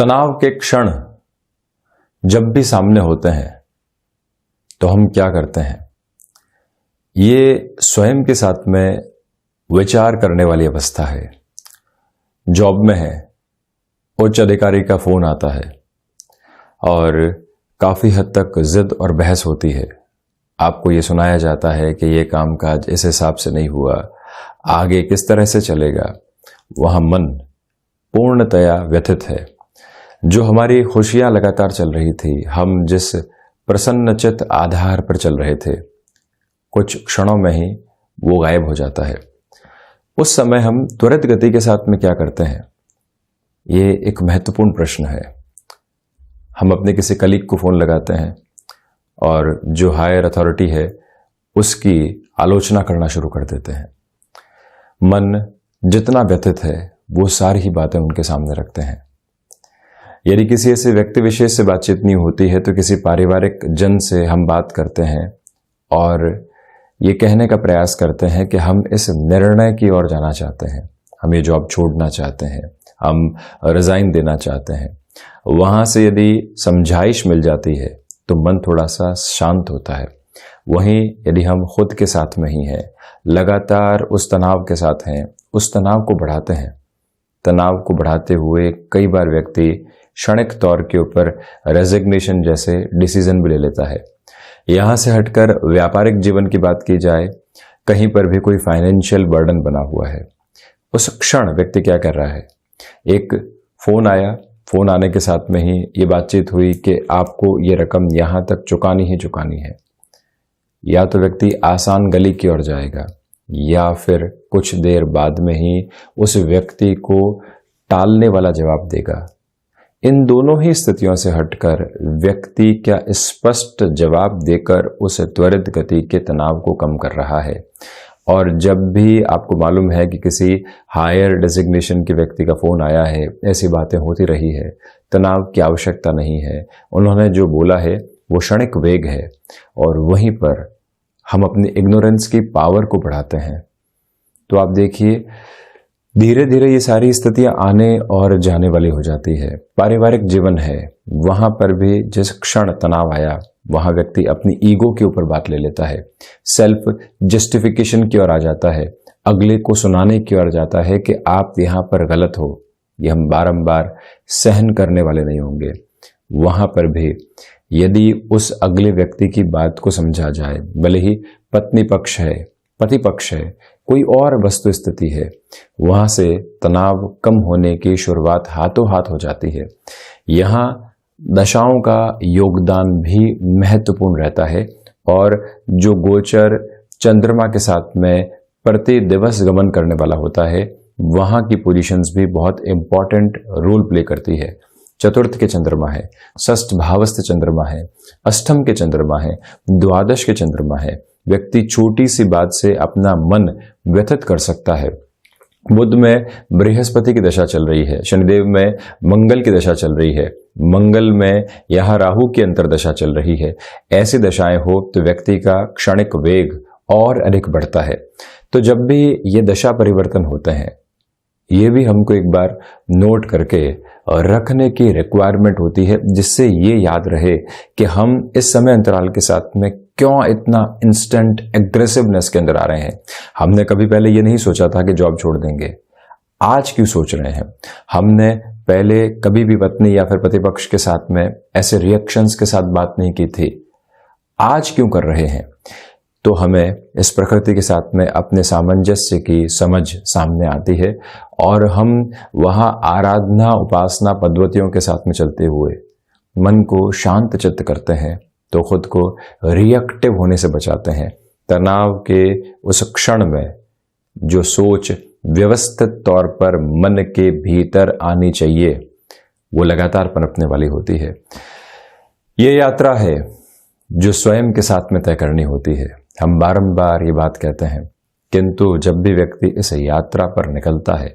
तनाव के क्षण जब भी सामने होते हैं तो हम क्या करते हैं? ये स्वयं के साथ में विचार करने वाली अवस्था है। जॉब में है, उच्च अधिकारी का फोन आता है और काफी हद तक जिद और बहस होती है। आपको ये सुनाया जाता है कि ये कामकाज इस हिसाब से नहीं हुआ, आगे किस तरह से चलेगा। वहां मन पूर्णतया व्यथित है। जो हमारी खुशियां लगातार चल रही थी, हम जिस प्रसन्नचित आधार पर चल रहे थे, कुछ क्षणों में ही वो गायब हो जाता है। उस समय हम त्वरित गति के साथ में क्या करते हैं? ये एक महत्वपूर्ण प्रश्न है। हम अपने किसी कलीग को फोन लगाते हैं और जो हायर अथॉरिटी है उसकी आलोचना करना शुरू कर देते हैं। मन जितना व्यथित है वो सारी ही बातें उनके सामने रखते हैं। यदि किसी ऐसे व्यक्ति विशेष से बातचीत नहीं होती है तो किसी पारिवारिक जन से हम बात करते हैं और ये कहने का प्रयास करते हैं कि हम इस निर्णय की ओर जाना चाहते हैं, हम ये जॉब छोड़ना चाहते हैं, हम रिजाइन देना चाहते हैं। वहां से यदि समझाइश मिल जाती है तो मन थोड़ा सा शांत होता है। वहीं यदि हम खुद के साथ में ही हैं, लगातार उस तनाव के साथ हैं, उस तनाव को बढ़ाते हैं। तनाव को बढ़ाते हुए कई बार व्यक्ति क्षणिक तौर के ऊपर रेजिग्नेशन जैसे डिसीजन भी ले लेता है। यहां से हटकर व्यापारिक जीवन की बात की जाए, कहीं पर भी कोई फाइनेंशियल बर्डन बना हुआ है, उस क्षण व्यक्ति क्या कर रहा है? एक फोन आया, फोन आने के साथ में ही ये बातचीत हुई कि आपको ये रकम यहां तक चुकानी ही चुकानी है। या तो व्यक्ति आसान गली की ओर जाएगा या फिर कुछ देर बाद में ही उस व्यक्ति को टालने वाला जवाब देगा। इन दोनों ही स्थितियों से हटकर व्यक्ति क्या स्पष्ट जवाब देकर उस त्वरित गति के तनाव को कम कर रहा है। और जब भी आपको मालूम है कि किसी हायर डेजिग्नेशन के व्यक्ति का फोन आया है, ऐसी बातें होती रही है, तनाव की आवश्यकता नहीं है, उन्होंने जो बोला है वो क्षणिक वेग है, और वहीं पर हम अपनी इग्नोरेंस की पावर को बढ़ाते हैं। तो आप देखिए, धीरे धीरे ये सारी स्थितियां आने और जाने वाली हो जाती है। पारिवारिक जीवन है, वहां पर भी जिस क्षण तनाव आया वहां व्यक्ति अपनी ईगो के ऊपर बात ले लेता है, सेल्फ जस्टिफिकेशन की ओर आ जाता है, अगले को सुनाने की ओर जाता है कि आप यहां पर गलत हो। ये हम बारंबार सहन करने वाले नहीं होंगे। वहां पर भी यदि उस अगले व्यक्ति की बात को समझा जाए, भले ही पत्नी पक्ष है, पति पक्ष है, कोई और वस्तु स्थिति है, वहां से तनाव कम होने की शुरुआत हाथों हाथ हो जाती है। यहाँ दशाओं का योगदान भी महत्वपूर्ण रहता है, और जो गोचर चंद्रमा के साथ में प्रति दिवस गमन करने वाला होता है, वहां की पोजीशंस भी बहुत इंपॉर्टेंट रोल प्ले करती है। चतुर्थ के चंद्रमा है, षष्ठ भावस्थ चंद्रमा है, अष्टम के चंद्रमा है, द्वादश के चंद्रमा है। व्यक्ति छोटी सी बात से अपना मन व्यथित कर सकता है। बुध में बृहस्पति की दशा चल रही है, शनिदेव में मंगल की दशा चल रही है, मंगल में यहाँ राहु की अंतरदशा चल रही है। ऐसी दशाएं हो तो व्यक्ति का क्षणिक वेग और अधिक बढ़ता है। तो जब भी ये दशा परिवर्तन होते हैं, ये भी हमको एक बार नोट करके रखने की रिक्वायरमेंट होती है, जिससे ये याद रहे कि हम इस समय अंतराल के साथ में क्यों इतना इंस्टेंट एग्रेसिवनेस के अंदर आ रहे हैं। हमने कभी पहले ये नहीं सोचा था कि जॉब छोड़ देंगे, आज क्यों सोच रहे हैं? हमने पहले कभी भी पत्नी या फिर पति पक्ष के साथ में ऐसे रिएक्शंस के साथ बात नहीं की थी, आज क्यों कर रहे हैं? तो हमें इस प्रकृति के साथ में अपने सामंजस्य की समझ सामने आती है, और हम वहां आराधना उपासना पद्धतियों के साथ में चलते हुए मन को शांत चित्त करते हैं, तो खुद को रिएक्टिव होने से बचाते हैं। तनाव के उस क्षण में जो सोच व्यवस्थित तौर पर मन के भीतर आनी चाहिए, वो लगातार पनपने वाली होती है। ये यात्रा है जो स्वयं के साथ में तय करनी होती है। हम बारंबार ये बात कहते हैं, किंतु जब भी व्यक्ति इस यात्रा पर निकलता है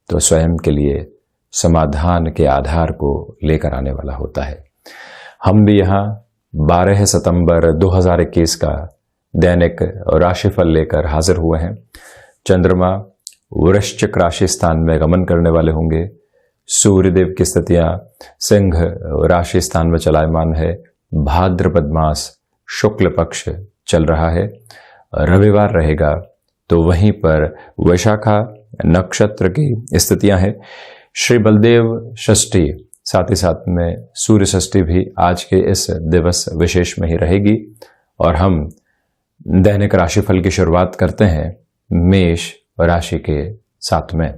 तो स्वयं के लिए समाधान के आधार को लेकर आने वाला होता है। हम भी यहाँ 12 सितंबर 2021 का दैनिक राशिफल लेकर हाजिर हुए हैं। चंद्रमा वृश्चिक राशि स्थान में गमन करने वाले होंगे। सूर्यदेव की स्थितियां सिंह राशि स्थान में चलायमान है। भाद्रपद मास शुक्ल पक्ष चल रहा है, रविवार रहेगा, तो वहीं पर वैशाखा नक्षत्र की स्थितियां हैं। श्री बलदेव षष्ठी, साथ ही साथ में सूर्य षष्ठी भी आज के इस दिवस विशेष में ही रहेगी। और हम दैनिक राशिफल की शुरुआत करते हैं मेष राशि के साथ में।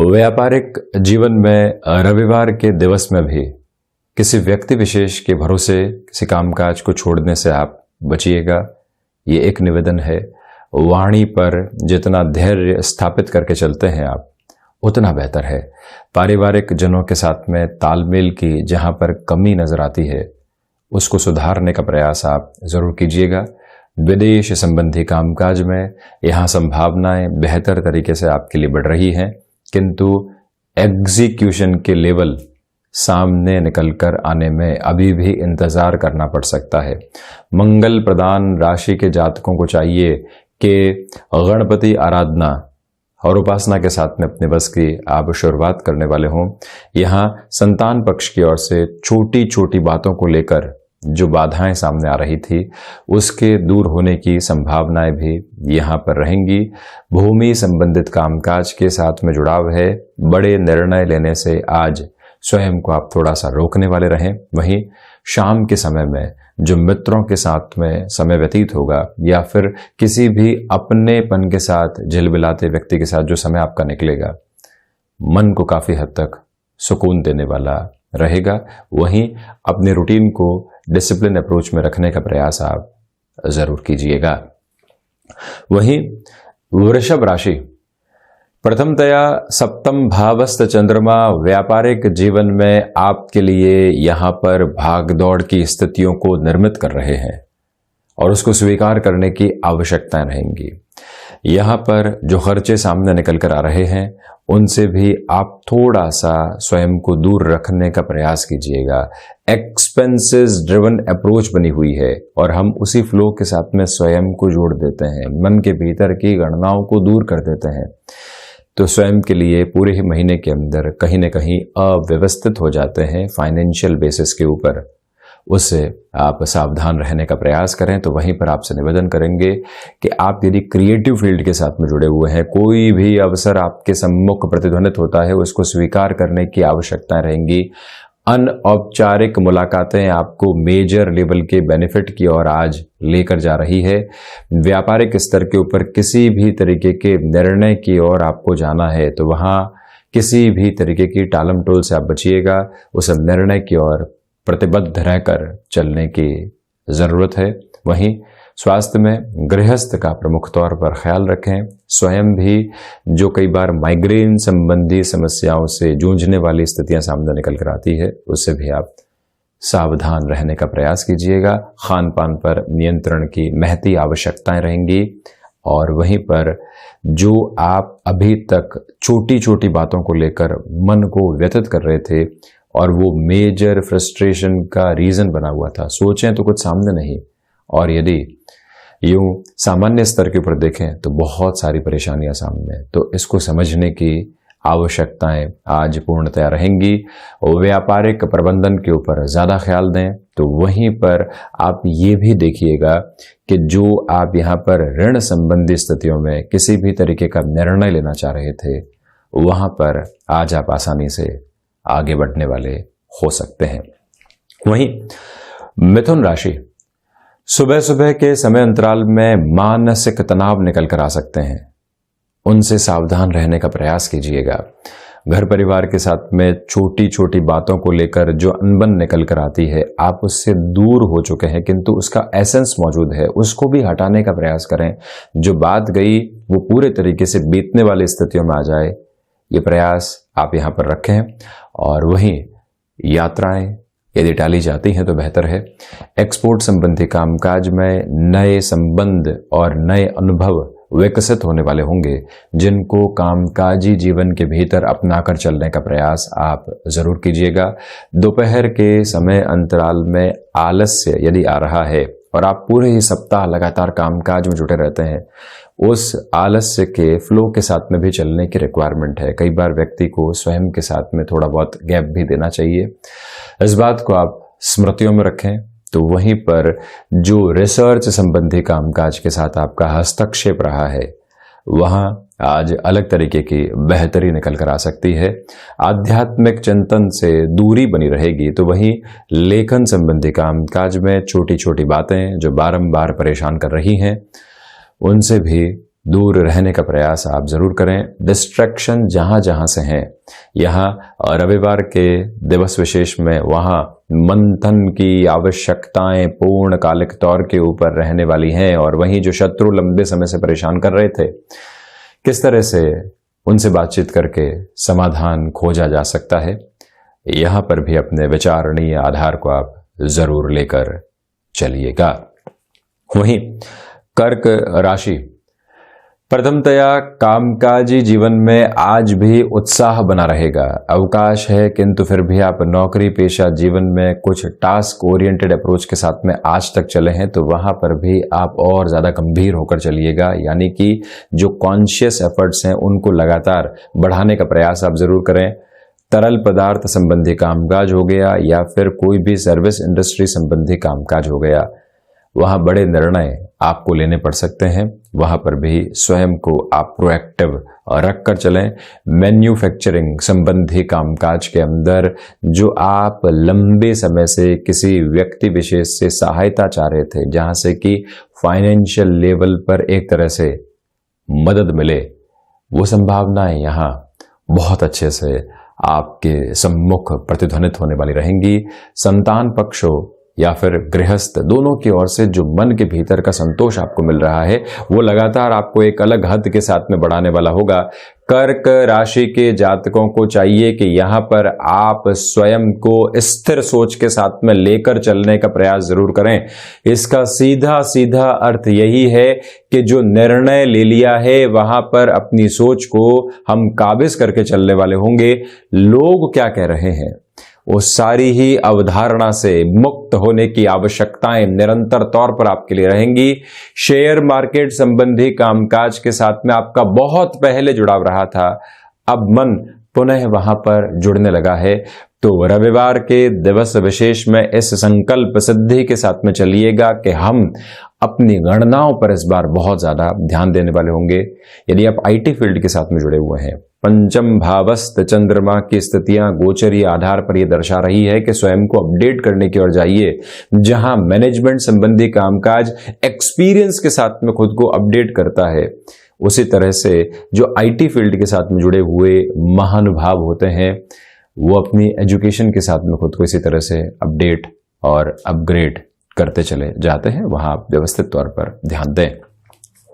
व्यापारिक जीवन में रविवार के दिवस में भी किसी व्यक्ति विशेष के भरोसे किसी कामकाज को छोड़ने से आप बचिएगा, ये एक निवेदन है। वाणी पर जितना धैर्य स्थापित करके चलते हैं आप, उतना बेहतर है। पारिवारिक जनों के साथ में तालमेल की जहां पर कमी नजर आती है, उसको सुधारने का प्रयास आप जरूर कीजिएगा। विदेश संबंधी कामकाज में यहां संभावनाएं बेहतर तरीके से आपके लिए बढ़ रही हैं, किंतु एग्जीक्यूशन के लेवल सामने निकलकर आने में अभी भी इंतजार करना पड़ सकता है। मंगल प्रदान राशि के जातकों को चाहिए कि गणपति आराधना और उपासना के साथ में अपने बस की आप शुरुआत करने वाले हों। यहाँ संतान पक्ष की ओर से छोटी छोटी बातों को लेकर जो बाधाएं सामने आ रही थी, उसके दूर होने की संभावनाएं भी यहाँ पर रहेंगी। भूमि संबंधित कामकाज के साथ में जुड़ाव है। बड़े निर्णय लेने से आज स्वयं को आप थोड़ा सा रोकने वाले रहें। वहीं शाम के समय में जो मित्रों के साथ में समय व्यतीत होगा या फिर किसी भी अपनेपन के साथ झिलमिलाते व्यक्ति के साथ जो समय आपका निकलेगा, मन को काफी हद तक सुकून देने वाला रहेगा। वहीं अपने रूटीन को डिसिप्लिन अप्रोच में रखने का प्रयास आप जरूर कीजिएगा। वहीं वृषभ राशि, प्रथमतया सप्तम भावस्थ चंद्रमा व्यापारिक जीवन में आपके लिए यहां पर भागदौड़ की स्थितियों को निर्मित कर रहे हैं और उसको स्वीकार करने की आवश्यकताएं रहेंगी। यहां पर जो खर्चे सामने निकल कर आ रहे हैं, उनसे भी आप थोड़ा सा स्वयं को दूर रखने का प्रयास कीजिएगा। एक्सपेंसेस ड्रिवन अप्रोच बनी हुई है और हम उसी फ्लो के साथ में स्वयं को जोड़ देते हैं, मन के भीतर की गणनाओं को दूर कर देते हैं, तो स्वयं के लिए पूरे ही महीने के अंदर कहीं न कहीं अव्यवस्थित हो जाते हैं फाइनेंशियल बेसिस के ऊपर। उससे आप सावधान रहने का प्रयास करें। तो वहीं पर आपसे निवेदन करेंगे कि आप यदि क्रिएटिव फील्ड के साथ में जुड़े हुए हैं, कोई भी अवसर आपके सम्मुख प्रतिध्वनित होता है, उसको स्वीकार करने की आवश्यकताएं रहेंगी। अनौपचारिक मुलाकातें आपको मेजर लेवल के बेनिफिट की ओर आज लेकर जा रही है। व्यापारिक स्तर के ऊपर किसी भी तरीके के निर्णय की ओर आपको जाना है, तो वहां किसी भी तरीके की टालम टोल से आप बचिएगा। उस निर्णय की ओर प्रतिबद्ध रहकर चलने की जरूरत है। वहीं स्वास्थ्य में गृहस्थ का प्रमुख तौर पर ख्याल रखें। स्वयं भी जो कई बार माइग्रेन संबंधी समस्याओं से जूझने वाली स्थितियां सामने निकल कर आती है, उससे भी आप सावधान रहने का प्रयास कीजिएगा। खान पान पर नियंत्रण की महती आवश्यकताएं रहेंगी। और वहीं पर जो आप अभी तक छोटी छोटी बातों को लेकर मन को व्यथित कर रहे थे और वो मेजर फ्रस्ट्रेशन का रीजन बना हुआ था, सोचें तो कुछ सामने नहीं, और यदि यूं सामान्य स्तर के ऊपर देखें तो बहुत सारी परेशानियां सामने हैं। तो इसको समझने की आवश्यकताएं आज पूर्णतया रहेंगी। व्यापारिक प्रबंधन के ऊपर ज्यादा ख्याल दें। तो वहीं पर आप ये भी देखिएगा कि जो आप यहाँ पर ऋण संबंधी स्थितियों में किसी भी तरीके का निर्णय लेना चाह रहे थे, वहां पर आज आप आसानी से आगे बढ़ने वाले हो सकते हैं। वहीं मिथुन राशि, सुबह सुबह के समय अंतराल में मानसिक तनाव निकल कर आ सकते हैं, उनसे सावधान रहने का प्रयास कीजिएगा। घर परिवार के साथ में छोटी छोटी बातों को लेकर जो अनबन निकल कर आती है, आप उससे दूर हो चुके हैं, किंतु उसका एसेंस मौजूद है, उसको भी हटाने का प्रयास करें। जो बात गई वो पूरे तरीके से बीतने वाली स्थितियों में आ जाए, ये प्रयास आप यहाँ पर रखें। और वहीं यात्राएं यदि टाली जाती हैं तो बेहतर है। एक्सपोर्ट संबंधी कामकाज में नए संबंध और नए अनुभव विकसित होने वाले होंगे, जिनको कामकाजी जीवन के भीतर अपनाकर चलने का प्रयास आप जरूर कीजिएगा। दोपहर के समय अंतराल में आलस्य यदि आ रहा है, और आप पूरे ही सप्ताह लगातार कामकाज में जुटे रहते हैं, उस आलस्य के फ्लो के साथ में भी चलने की रिक्वायरमेंट है। कई बार व्यक्ति को स्वयं के साथ में थोड़ा बहुत गैप भी देना चाहिए। इस बात को आप स्मृतियों में रखें। तो वहीं पर जो रिसर्च संबंधी कामकाज के साथ आपका हस्तक्षेप रहा है, वहां आज अलग तरीके की बेहतरी निकल कर आ सकती है। आध्यात्मिक चिंतन से दूरी बनी रहेगी, तो वहीं लेखन संबंधी कामकाज में छोटी छोटी बातें जो बारंबार परेशान कर रही हैं, उनसे भी दूर रहने का प्रयास आप जरूर करें। डिस्ट्रैक्शन जहां जहां से हैं, यहाँ रविवार के दिवस विशेष में वहां मंथन की आवश्यकताएं पूर्ण कालिक तौर के ऊपर रहने वाली हैं, और वहीं जो शत्रु लंबे समय से परेशान कर रहे थे, किस तरह से उनसे बातचीत करके समाधान खोजा जा सकता है, यहां पर भी अपने विचारणीय आधार को आप जरूर लेकर चलिएगा। वहीं कर्क राशि, प्रथमतया कामकाजी जीवन में आज भी उत्साह बना रहेगा। अवकाश है, किंतु फिर भी आप नौकरी पेशा जीवन में कुछ टास्क ओरिएंटेड अप्रोच के साथ में आज तक चले हैं, तो वहां पर भी आप और ज्यादा गंभीर होकर चलिएगा। यानी कि जो कॉन्शियस एफर्ट्स हैं उनको लगातार बढ़ाने का प्रयास आप जरूर करें। तरल पदार्थ संबंधी कामकाज हो गया या फिर कोई भी सर्विस इंडस्ट्री संबंधी कामकाज हो गया, वहां बड़े निर्णय आपको लेने पड़ सकते हैं। वहां पर भी स्वयं को आप प्रोएक्टिव रख कर चलें। मैन्युफैक्चरिंग संबंधी कामकाज के अंदर जो आप लंबे समय से किसी व्यक्ति विशेष से सहायता चाह रहे थे, जहां से कि फाइनेंशियल लेवल पर एक तरह से मदद मिले, वो संभावनाएं यहां बहुत अच्छे से आपके सम्मुख प्रतिध्वनित होने वाली रहेंगी। संतान पक्ष हो या फिर गृहस्थ, दोनों की ओर से जो मन के भीतर का संतोष आपको मिल रहा है, वो लगातार आपको एक अलग हद के साथ में बढ़ाने वाला होगा। कर्क राशि के जातकों को चाहिए कि यहां पर आप स्वयं को स्थिर सोच के साथ में लेकर चलने का प्रयास जरूर करें। इसका सीधा सीधा अर्थ यही है कि जो निर्णय ले लिया है, वहां पर अपनी सोच को हम काबिज करके चलने वाले होंगे। लोग क्या कह रहे हैं, वो सारी ही अवधारणा से मुक्त होने की आवश्यकताएं निरंतर तौर पर आपके लिए रहेंगी। शेयर मार्केट संबंधी कामकाज के साथ में आपका बहुत पहले जुड़ाव रहा था, अब मन पुनः वहां पर जुड़ने लगा है। तो रविवार के दिवस विशेष में इस संकल्प सिद्धि के साथ में चलिएगा कि हम अपनी गणनाओं पर इस बार बहुत ज्यादा ध्यान देने वाले होंगे। यदि आप आईटी फील्ड के साथ में जुड़े हुए हैं, पंचम भावस्थ चंद्रमा की स्थितियां गोचरीय आधार पर यह दर्शा रही है कि स्वयं को अपडेट करने की ओर जाइए। जहां मैनेजमेंट संबंधी कामकाज एक्सपीरियंस के साथ में खुद को अपडेट करता है, उसी तरह से जो आईटी फील्ड के साथ में जुड़े हुए महानुभाव होते हैं, वो अपनी एजुकेशन के साथ में खुद को इसी तरह से अपडेट और अपग्रेड करते चले जाते हैं। वहां आप व्यवस्थित तौर पर ध्यान दें।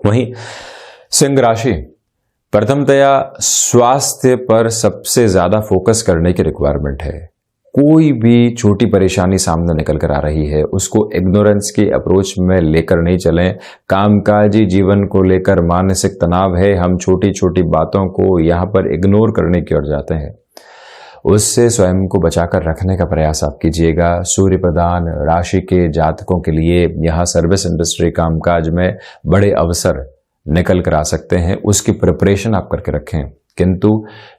वहीं सिंह राशि, प्रथमतया स्वास्थ्य पर सबसे ज्यादा फोकस करने की रिक्वायरमेंट है। कोई भी छोटी परेशानी सामने निकल कर आ रही है, उसको इग्नोरेंस के अप्रोच में लेकर नहीं चलें। कामकाजी जीवन को लेकर मानसिक तनाव है, हम छोटी छोटी बातों को यहां पर इग्नोर करने की ओर जाते हैं, उससे स्वयं को बचाकर रखने का प्रयास आप कीजिएगा। सूर्य प्रधान राशि के जातकों के लिए यहां सर्विस इंडस्ट्री कामकाज में बड़े अवसर निकल कर आ सकते हैं, उसकी प्रिपरेशन आप करके रखें। किंतु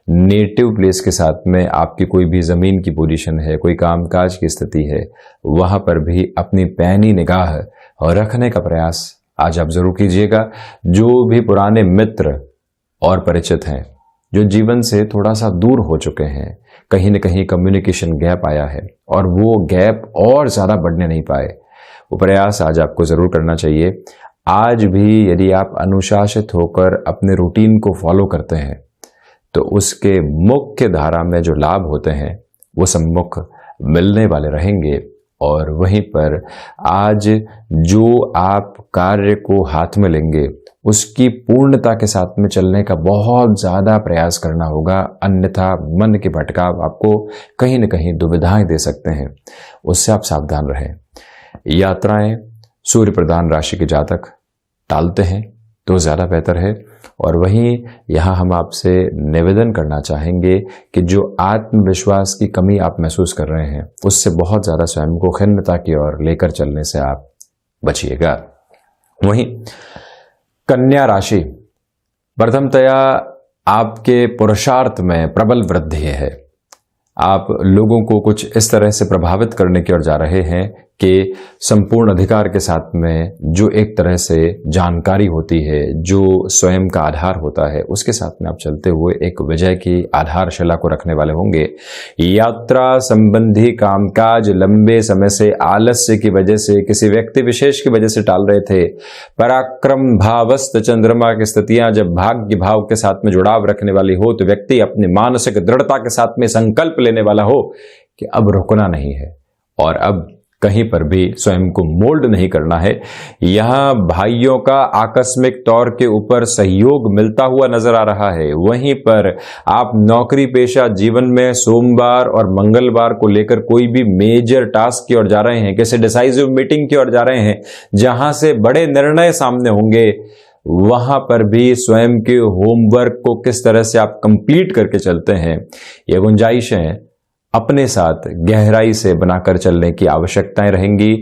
नेटिव प्लेस के साथ में आपकी कोई भी जमीन की पोजीशन है, कोई कामकाज की स्थिति है, वहां पर भी अपनी पैनी निगाह और रखने का प्रयास आज आप जरूर कीजिएगा। जो भी पुराने मित्र और परिचित हैं, जो जीवन से थोड़ा सा दूर हो चुके हैं, कहीं न कहीं कम्युनिकेशन गैप आया है और वो गैप और ज्यादा बढ़ने नहीं पाए, वो प्रयास आज आपको जरूर करना चाहिए। आज भी यदि आप अनुशासित होकर अपने रूटीन को फॉलो करते हैं, तो उसके मुख्य धारा में जो लाभ होते हैं वो सम्मुख मिलने वाले रहेंगे। और वहीं पर आज जो आप कार्य को हाथ में लेंगे, उसकी पूर्णता के साथ में चलने का बहुत ज्यादा प्रयास करना होगा, अन्यथा मन के भटकाव आपको कहीं न कहीं दुविधाएं दे सकते हैं, उससे आप सावधान रहें। यात्राएं सूर्य प्रधान राशि के जातक टालते हैं तो ज्यादा बेहतर है। और वहीं यहां हम आपसे निवेदन करना चाहेंगे कि जो आत्मविश्वास की कमी आप महसूस कर रहे हैं, उससे बहुत ज्यादा स्वयं को खिन्नता की ओर लेकर चलने से आप बचिएगा। वहीं कन्या राशि, प्रथमतया आपके पुरुषार्थ में प्रबल वृद्धि है। आप लोगों को कुछ इस तरह से प्रभावित करने की ओर जा रहे हैं कि संपूर्ण अधिकार के साथ में जो एक तरह से जानकारी होती है, जो स्वयं का आधार होता है, उसके साथ में आप चलते हुए एक विजय की आधारशिला को रखने वाले होंगे। यात्रा संबंधी कामकाज लंबे समय से आलस्य की वजह से, किसी व्यक्ति विशेष की वजह से टाल रहे थे। पराक्रम भावस्थ चंद्रमा की स्थितियां जब भाग्य भाव के साथ में जुड़ाव रखने वाली हो तो व्यक्ति अपनी मानसिक दृढ़ता के साथ में संकल्प लेने वाला हो कि अब रुकना नहीं है और अब कहीं पर भी स्वयं को मोल्ड नहीं करना है। यहां भाइयों का आकस्मिक तौर के ऊपर सहयोग मिलता हुआ नजर आ रहा है। वहीं पर आप नौकरी पेशा जीवन में सोमवार और मंगलवार को लेकर कोई भी मेजर टास्क की ओर जा रहे हैं, किसी डिसाइसिव मीटिंग की ओर जा रहे हैं जहां से बड़े निर्णय सामने होंगे, वहां पर भी स्वयं के होमवर्क को किस तरह से आप कंप्लीट करके चलते हैं, ये गुंजाइशें अपने साथ गहराई से बनाकर चलने की आवश्यकताएं रहेंगी।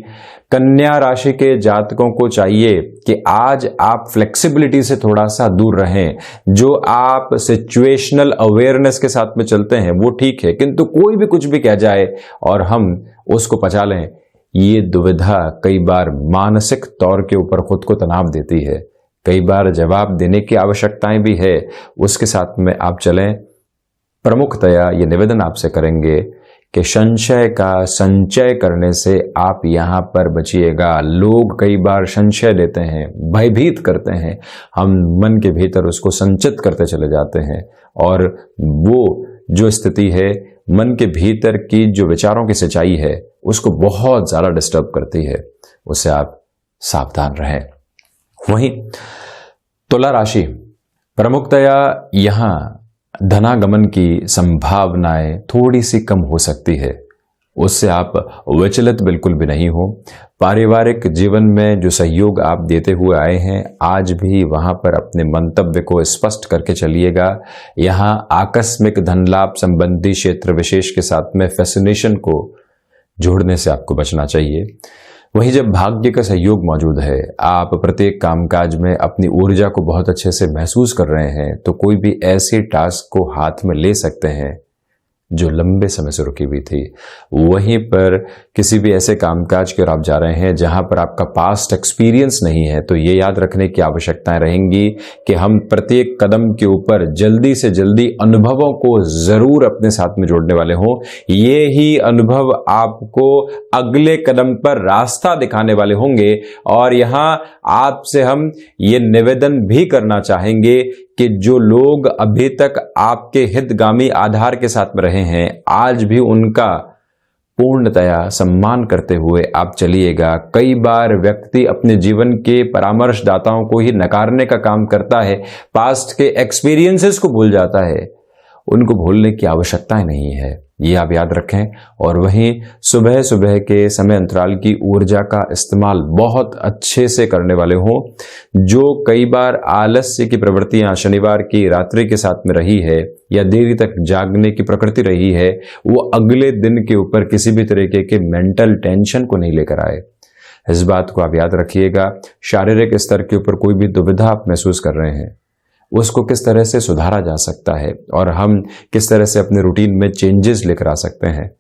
कन्या राशि के जातकों को चाहिए कि आज आप फ्लेक्सिबिलिटी से थोड़ा सा दूर रहें। जो आप सिचुएशनल अवेयरनेस के साथ में चलते हैं वो ठीक है, किंतु कोई भी कुछ भी कह जाए और हम उसको पचा लें, ये दुविधा कई बार मानसिक तौर के ऊपर खुद को तनाव देती है। कई बार जवाब देने की आवश्यकताएं भी है, उसके साथ में आप चलें। प्रमुखतया ये निवेदन आपसे करेंगे कि संशय का संचय करने से आप यहां पर बचिएगा। लोग कई बार संशय लेते हैं, भयभीत करते हैं, हम मन के भीतर उसको संचित करते चले जाते हैं और वो जो स्थिति है मन के भीतर की जो विचारों की सच्चाई है उसको बहुत ज्यादा डिस्टर्ब करती है, उससे आप सावधान रहें। वहीं तुला राशि, प्रमुखतया यहां धनागमन की संभावनाएं थोड़ी सी कम हो सकती है, उससे आप विचलित बिल्कुल भी नहीं हो। पारिवारिक जीवन में जो सहयोग आप देते हुए आए हैं, आज भी वहां पर अपने मंतव्य को स्पष्ट करके चलिएगा। यहां आकस्मिक धन लाभ संबंधी क्षेत्र विशेष के साथ में फैसिनेशन को जोड़ने से आपको बचना चाहिए। वहीं जब भाग्य का सहयोग मौजूद है, आप प्रत्येक कामकाज में अपनी ऊर्जा को बहुत अच्छे से महसूस कर रहे हैं, तो कोई भी ऐसी टास्क को हाथ में ले सकते हैं जो लंबे समय से रुकी हुई थी। वहीं पर किसी भी ऐसे कामकाज की ओर आप जा रहे हैं जहां पर आपका पास्ट एक्सपीरियंस नहीं है, तो ये याद रखने की आवश्यकताएं रहेंगी कि हम प्रत्येक कदम के ऊपर जल्दी से जल्दी अनुभवों को जरूर अपने साथ में जोड़ने वाले हों। ये ही अनुभव आपको अगले कदम पर रास्ता दिखाने वाले होंगे। और यहां आपसे हम ये निवेदन भी करना चाहेंगे कि जो लोग अभी तक आपके हितगामी आधार के साथ में रहे हैं, आज भी उनका पूर्णतया सम्मान करते हुए आप चलिएगा। कई बार व्यक्ति अपने जीवन के परामर्शदाताओं को ही नकारने का काम करता है, पास्ट के एक्सपीरियंसेस को भूल जाता है। उनको भूलने की आवश्यकता नहीं है, ये आप याद रखें। और वहीं सुबह सुबह के समय अंतराल की ऊर्जा का इस्तेमाल बहुत अच्छे से करने वाले हों। जो कई बार आलस्य की प्रवृत्तियां शनिवार की रात्रि के साथ में रही है या देरी तक जागने की प्रकृति रही है, वो अगले दिन के ऊपर किसी भी तरीके के मेंटल टेंशन को नहीं लेकर आए। इस बात को आप याद रखिएगा। शारीरिक स्तर के ऊपर कोई भी दुविधा आप महसूस कर रहे हैं, उसको किस तरह से सुधारा जा सकता है और हम किस तरह से अपने रूटीन में चेंजेस लेकर आ सकते हैं,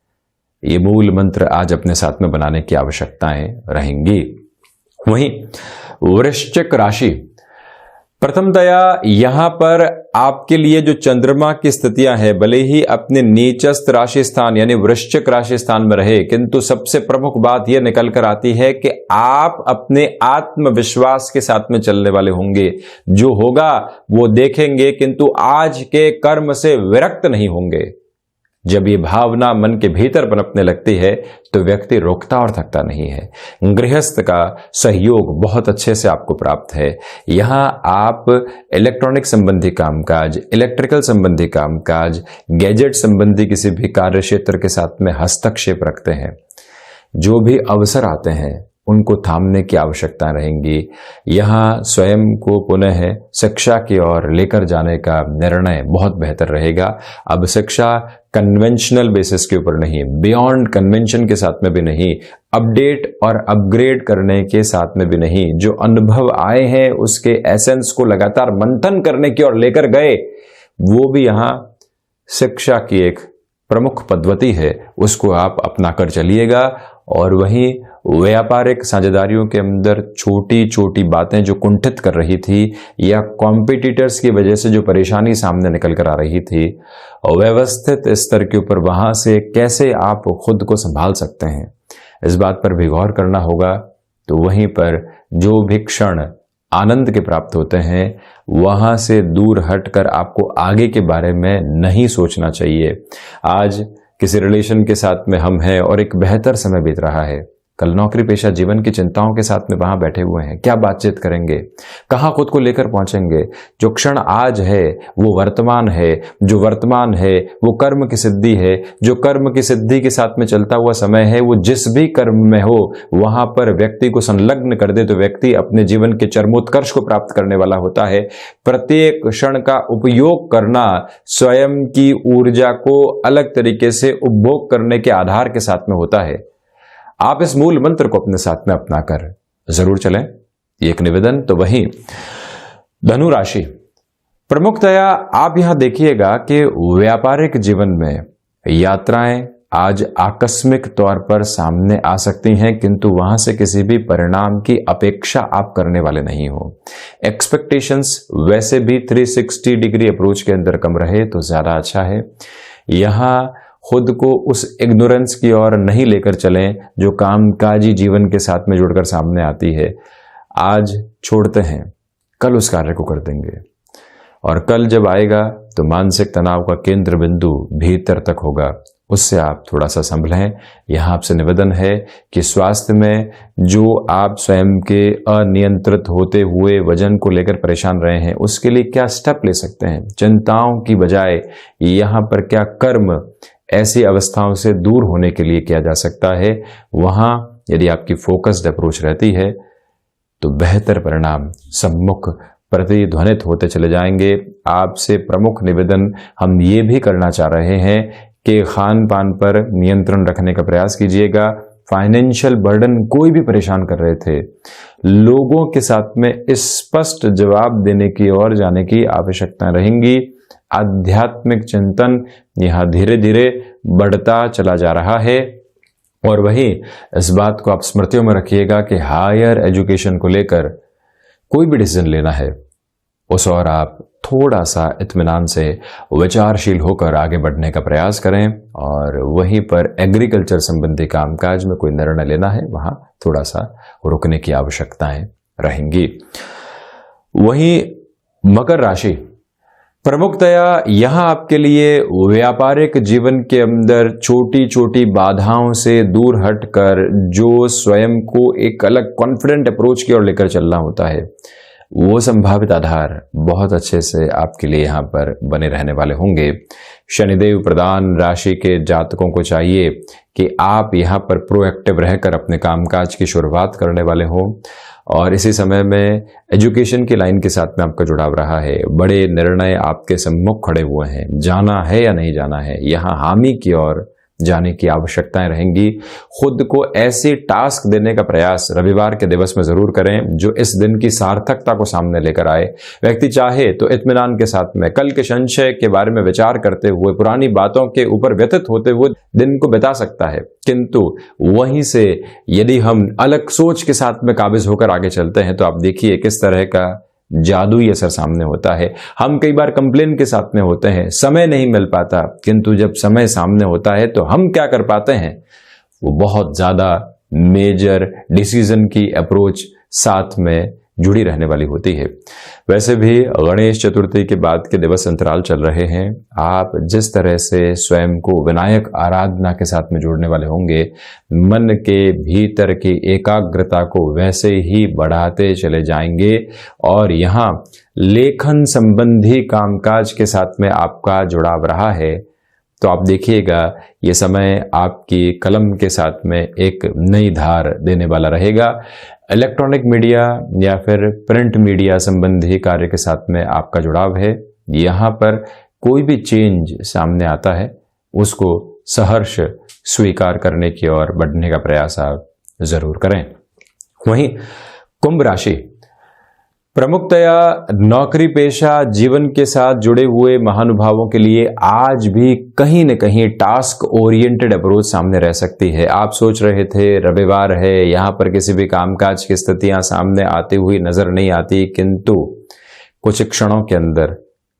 ये मूल मंत्र आज अपने साथ में बनाने की आवश्यकताएं रहेंगी। वहीं वृश्चिक राशि, प्रथमतया यहां पर आपके लिए जो चंद्रमा की स्थितियां हैं, भले ही अपने नीचस्थ राशि स्थान यानी वृश्चिक राशि स्थान में रहे, किंतु सबसे प्रमुख बात यह निकल कर आती है कि आप अपने आत्मविश्वास के साथ में चलने वाले होंगे। जो होगा वो देखेंगे, किंतु आज के कर्म से विरक्त नहीं होंगे। जब ये भावना मन के भीतर पनपने लगती है तो व्यक्ति रुकता और थकता नहीं है। गृहस्थ का सहयोग बहुत अच्छे से आपको प्राप्त है। यहां आप इलेक्ट्रॉनिक संबंधी कामकाज, इलेक्ट्रिकल संबंधी कामकाज, गैजेट संबंधी किसी भी कार्य क्षेत्र के साथ में हस्तक्षेप रखते हैं। जो भी अवसर आते हैं उनको थामने की आवश्यकता रहेंगी। यहां स्वयं को पुनः शिक्षा की ओर लेकर जाने का निर्णय बहुत बेहतर रहेगा। अब शिक्षा कन्वेंशनल बेसिस के ऊपर नहीं, बियॉन्ड कन्वेंशन के साथ में भी नहीं, अपडेट और अपग्रेड करने के साथ में भी नहीं, जो अनुभव आए हैं उसके एसेंस को लगातार मंथन करने की ओर लेकर गए, वो भी यहां शिक्षा की एक प्रमुख पद्धति है, उसको आप अपना कर चलिएगा। और वहीं व्यापारिक साझेदारियों के अंदर छोटी छोटी बातें जो कुंठित कर रही थी या कॉम्पिटिटर्स की वजह से जो परेशानी सामने निकल कर आ रही थी, व्यवस्थित स्तर के ऊपर वहां से कैसे आप खुद को संभाल सकते हैं, इस बात पर भी गौर करना होगा। तो वहीं पर जो भी क्षण आनंद के प्राप्त होते हैं वहां से दूर हटकर आपको आगे के बारे में नहीं सोचना चाहिए। आज किसी रिलेशन के साथ में हम हैं और एक बेहतर समय बीत रहा है, कल नौकरी पेशा जीवन की चिंताओं के साथ में वहां बैठे हुए हैं, क्या बातचीत करेंगे, कहां खुद को लेकर पहुंचेंगे। जो क्षण आज है वो वर्तमान है, जो वर्तमान है वो कर्म की सिद्धि है, जो कर्म की सिद्धि के साथ में चलता हुआ समय है वो जिस भी कर्म में हो वहां पर व्यक्ति को संलग्न कर दे तो व्यक्ति अपने जीवन के चरमोत्कर्ष को प्राप्त करने वाला होता है। प्रत्येक क्षण का उपयोग करना स्वयं की ऊर्जा को अलग तरीके से उपभोग करने के आधार के साथ में होता है। आप इस मूल मंत्र को अपने साथ में अपनाकर जरूर चलें, ये एक निवेदन। तो वहीं धनु राशि, प्रमुखतया आप यहां देखिएगा कि व्यापारिक जीवन में यात्राएं आज आकस्मिक तौर पर सामने आ सकती हैं, किंतु वहां से किसी भी परिणाम की अपेक्षा आप करने वाले नहीं हो। एक्सपेक्टेशंस वैसे भी 360 डिग्री अप्रोच के अंदर कम रहे तो ज्यादा अच्छा है। यहां खुद को उस इग्नोरेंस की ओर नहीं लेकर चलें जो कामकाजी जीवन के साथ में जुड़कर सामने आती है। आज छोड़ते हैं, कल उस कार्य को कर देंगे, और कल जब आएगा तो मानसिक तनाव का केंद्र बिंदु भीतर तक होगा, उससे आप थोड़ा सा संभलें। यहां आपसे निवेदन है कि स्वास्थ्य में जो आप स्वयं के अनियंत्रित होते हुए वजन को लेकर परेशान रहे हैं उसके लिए क्या स्टेप ले सकते हैं, चिंताओं की बजाय यहां पर क्या कर्म ऐसी अवस्थाओं से दूर होने के लिए किया जा सकता है, वहां यदि आपकी फोकस्ड अप्रोच रहती है तो बेहतर परिणाम सम्मुख प्रतिध्वनित होते चले जाएंगे। आपसे प्रमुख निवेदन हम ये भी करना चाह रहे हैं कि खान पान पर नियंत्रण रखने का प्रयास कीजिएगा। फाइनेंशियल बर्डन कोई भी परेशान कर रहे थे, लोगों के साथ में स्पष्ट जवाब देने की ओर जाने की आवश्यकता रहेंगी। आध्यात्मिक चिंतन यहां धीरे धीरे बढ़ता चला जा रहा है। और वहीं इस बात को आप स्मृतियों में रखिएगा कि हायर एजुकेशन को लेकर कोई भी डिसीजन लेना है उस और आप थोड़ा सा इत्मीनान से विचारशील होकर आगे बढ़ने का प्रयास करें। और वहीं पर एग्रीकल्चर संबंधी कामकाज में कोई निर्णय लेना है वहां थोड़ा सा रुकने की आवश्यकताएं रहेंगी। वहीं मकर राशि, प्रमुखतया यहां आपके लिए व्यापारिक जीवन के अंदर छोटी छोटी बाधाओं से दूर हटकर जो स्वयं को एक अलग कॉन्फिडेंट अप्रोच की ओर लेकर चलना होता है वो संभावित आधार बहुत अच्छे से आपके लिए यहां पर बने रहने वाले होंगे। शनिदेव प्रधान राशि के जातकों को चाहिए कि आप यहां पर प्रोएक्टिव रहकर अपने कामकाज की शुरुआत करने वाले हों, और इसी समय में एजुकेशन की लाइन के साथ में आपका जुड़ाव रहा है। बड़े निर्णय आपके सम्मुख खड़े हुए हैं, जाना है या नहीं जाना है, यहाँ हामी की ओर जाने की आवश्यकताएं रहेंगी। खुद को ऐसी टास्क देने का प्रयास रविवार के दिवस में जरूर करें जो इस दिन की सार्थकता को सामने लेकर आए। व्यक्ति चाहे तो इत्मीनान के साथ में कल के संशय के बारे में विचार करते हुए पुरानी बातों के ऊपर व्यतीत होते हुए दिन को बिता सकता है, किंतु वहीं से यदि हम अलग सोच के साथ में काबिज होकर आगे चलते हैं तो आप देखिए किस तरह का जादुई असर सामने होता है। हम कई बार कंप्लेन के साथ में होते हैं, समय नहीं मिल पाता, किंतु जब समय सामने होता है तो हम क्या कर पाते हैं, वो बहुत ज्यादा मेजर डिसीजन की अप्रोच साथ में जुड़ी रहने वाली होती है। वैसे भी गणेश चतुर्थी के बाद के दिवस अंतराल चल रहे हैं। आप जिस तरह से स्वयं को विनायक आराधना के साथ में जोड़ने वाले होंगे, मन के भीतर की एकाग्रता को वैसे ही बढ़ाते चले जाएंगे। और यहाँ लेखन संबंधी कामकाज के साथ में आपका जुड़ाव रहा है तो आप देखिएगा ये समय आपकी कलम के साथ में एक नई धार देने वाला रहेगा। इलेक्ट्रॉनिक मीडिया या फिर प्रिंट मीडिया संबंधी कार्य के साथ में आपका जुड़ाव है। यहाँ पर कोई भी चेंज सामने आता है उसको सहर्ष स्वीकार करने की ओर बढ़ने का प्रयास आप जरूर करें। वहीं कुंभ राशि, प्रमुखतया नौकरी पेशा जीवन के साथ जुड़े हुए महानुभावों के लिए आज भी कहीं न कहीं टास्क ओरिएंटेड अप्रोच सामने रह सकती है। आप सोच रहे थे रविवार है, यहां पर किसी भी कामकाज की स्थितियां सामने आती हुई नजर नहीं आती, किंतु कुछ क्षणों के अंदर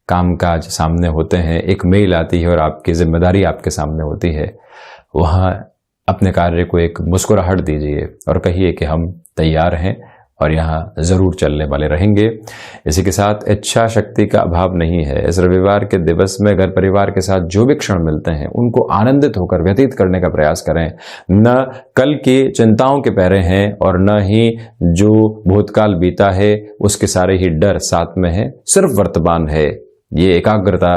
कामकाज सामने होते हैं, एक मेल आती है और आपकी जिम्मेदारी आपके सामने होती है। वहां अपने कार्य को एक मुस्कुराहट दीजिए और कहिए कि हम तैयार हैं और यहाँ जरूर चलने वाले रहेंगे। इसी के साथ इच्छा शक्ति का अभाव नहीं है। इस रविवार के दिवस में घर परिवार के साथ जो भी क्षण मिलते हैं उनको आनंदित होकर व्यतीत करने का प्रयास करें। न कल की चिंताओं के पहरे हैं और न ही जो भूतकाल बीता है उसके सारे ही डर साथ में है, सिर्फ वर्तमान है। ये एकाग्रता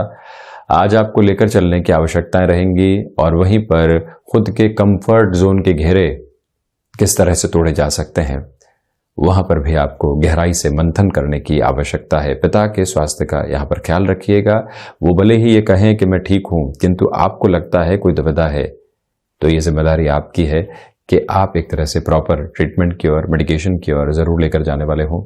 आज आपको लेकर चलने की आवश्यकताएं रहेंगी और वहीं पर खुद के कंफर्ट जोन के घेरे किस तरह से तोड़े जा सकते हैं वहां पर भी आपको गहराई से मंथन करने की आवश्यकता है। पिता के स्वास्थ्य का यहाँ पर ख्याल रखिएगा। वो भले ही ये कहें कि मैं ठीक हूं, किंतु आपको लगता है कोई दुविधा है, तो ये जिम्मेदारी आपकी है कि आप एक तरह से प्रॉपर ट्रीटमेंट की ओर, मेडिकेशन की ओर जरूर लेकर जाने वाले हों।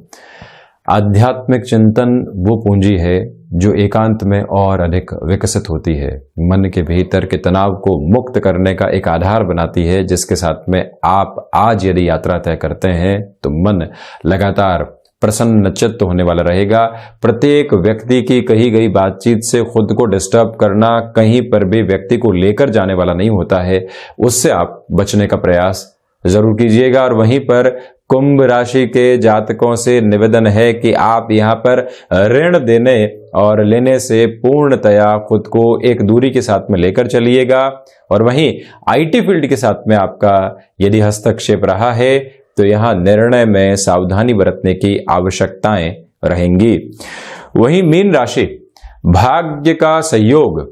आध्यात्मिक चिंतन वो पूंजी है जो एकांत में और अधिक विकसित होती है, मन के भीतर के तनाव को मुक्त करने का एक आधार बनाती है, जिसके साथ में आप आज यदि यात्रा तय करते हैं तो मन लगातार प्रसन्न चित्त होने वाला रहेगा। प्रत्येक व्यक्ति की कही गई बातचीत से खुद को डिस्टर्ब करना कहीं पर भी व्यक्ति को लेकर जाने वाला नहीं होता है, उससे आप बचने का प्रयास जरूर कीजिएगा। और वहीं पर कुंभ राशि के जातकों से निवेदन है कि आप यहाँ पर ऋण देने और लेने से पूर्णतया खुद को एक दूरी के साथ में लेकर चलिएगा। और वहीं आईटी फील्ड के साथ में आपका यदि हस्तक्षेप रहा है तो यहाँ निर्णय में सावधानी बरतने की आवश्यकताएं रहेंगी। वहीं मीन राशि, भाग्य का सहयोग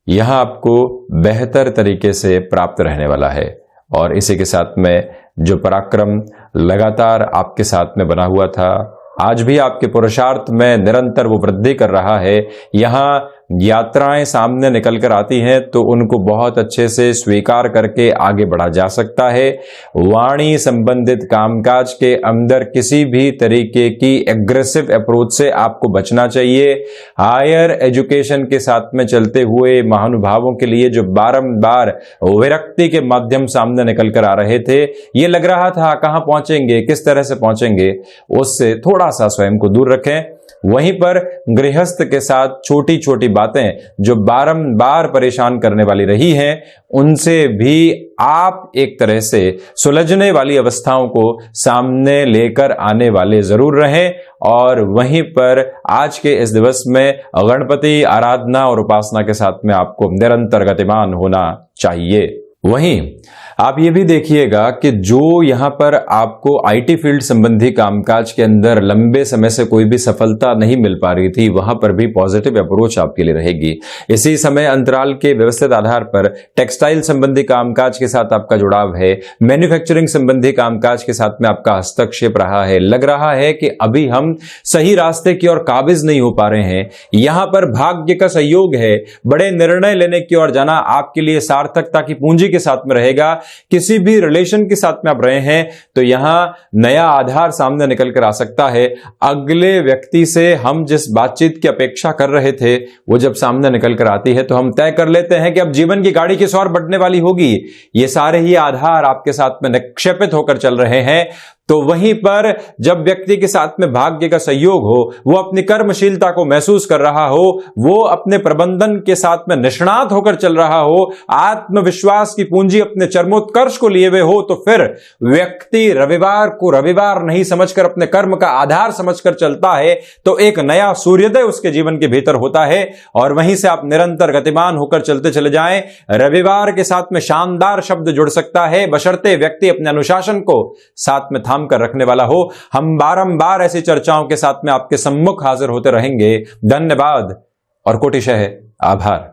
यहां आपको बेहतर तरीके से प्राप्त रहने वाला है और इसी के साथ में जो पराक्रम लगातार आपके साथ में बना हुआ था, आज भी आपके पुरुषार्थ में निरंतर वो वृद्धि कर रहा है। यहाँ यात्राएं सामने निकल कर आती हैं तो उनको बहुत अच्छे से स्वीकार करके आगे बढ़ा जा सकता है। वाणी संबंधित कामकाज के अंदर किसी भी तरीके की एग्रेसिव अप्रोच से आपको बचना चाहिए। हायर एजुकेशन के साथ में चलते हुए महानुभावों के लिए जो बारंबार विरक्ति के माध्यम सामने निकल कर आ रहे थे, ये लग रहा था कहां पहुंचेंगे, किस तरह से पहुंचेंगे, उससे थोड़ा सा स्वयं को दूर रखें। वहीं पर गृहस्थ के साथ छोटी छोटी बातें जो बारंबार परेशान करने वाली रही हैं, उनसे भी आप एक तरह से सुलझने वाली अवस्थाओं को सामने लेकर आने वाले जरूर रहें। और वहीं पर आज के इस दिवस में गणपति आराधना और उपासना के साथ में आपको निरंतर गतिमान होना चाहिए। वहीं आप ये भी देखिएगा कि जो यहां पर आपको आईटी फील्ड संबंधी कामकाज के अंदर लंबे समय से कोई भी सफलता नहीं मिल पा रही थी, वहां पर भी पॉजिटिव अप्रोच आपके लिए रहेगी। इसी समय अंतराल के व्यवस्थित आधार पर टेक्सटाइल संबंधी कामकाज के साथ आपका जुड़ाव है, मैन्युफैक्चरिंग संबंधी कामकाज के साथ में आपका हस्तक्षेप रहा है। लग रहा है कि अभी हम सही रास्ते की ओर काबिज नहीं हो पा रहे हैं। यहां पर भाग्य का सहयोग है, बड़े निर्णय लेने की ओर जाना आपके लिए सार्थकता की पूंजी के साथ में रहेगा। किसी भी रिलेशन के साथ में आप रहे हैं तो यहां नया आधार सामने निकल कर आ सकता है। अगले व्यक्ति से हम जिस बातचीत की अपेक्षा कर रहे थे वो जब सामने निकल कर आती है तो हम तय कर लेते हैं कि अब जीवन की गाड़ी किस ओर बढ़ने वाली होगी। ये सारे ही आधार आपके साथ में निक्षेपित होकर चल रहे हैं। तो वहीं पर जब व्यक्ति के साथ में भाग्य का सहयोग हो, वो अपनी कर्मशीलता को महसूस कर रहा हो, वो अपने प्रबंधन के साथ में निष्णात होकर चल रहा हो, आत्मविश्वास की पूंजी अपने चरमोत्कर्ष को लिए हुए हो, तो फिर व्यक्ति रविवार को रविवार नहीं समझकर अपने कर्म का आधार समझकर चलता है तो एक नया सूर्योदय उसके जीवन के भीतर होता है और वहीं से आप निरंतर गतिमान होकर चलते चले जाएं। रविवार के साथ में शानदार शब्द जुड़ सकता है, बशर्ते व्यक्ति अपने अनुशासन को साथ में कर रखने वाला हो। हम बारंबार ऐसी चर्चाओं के साथ में आपके सम्मुख हाजिर होते रहेंगे। धन्यवाद और कोटिशः आभार।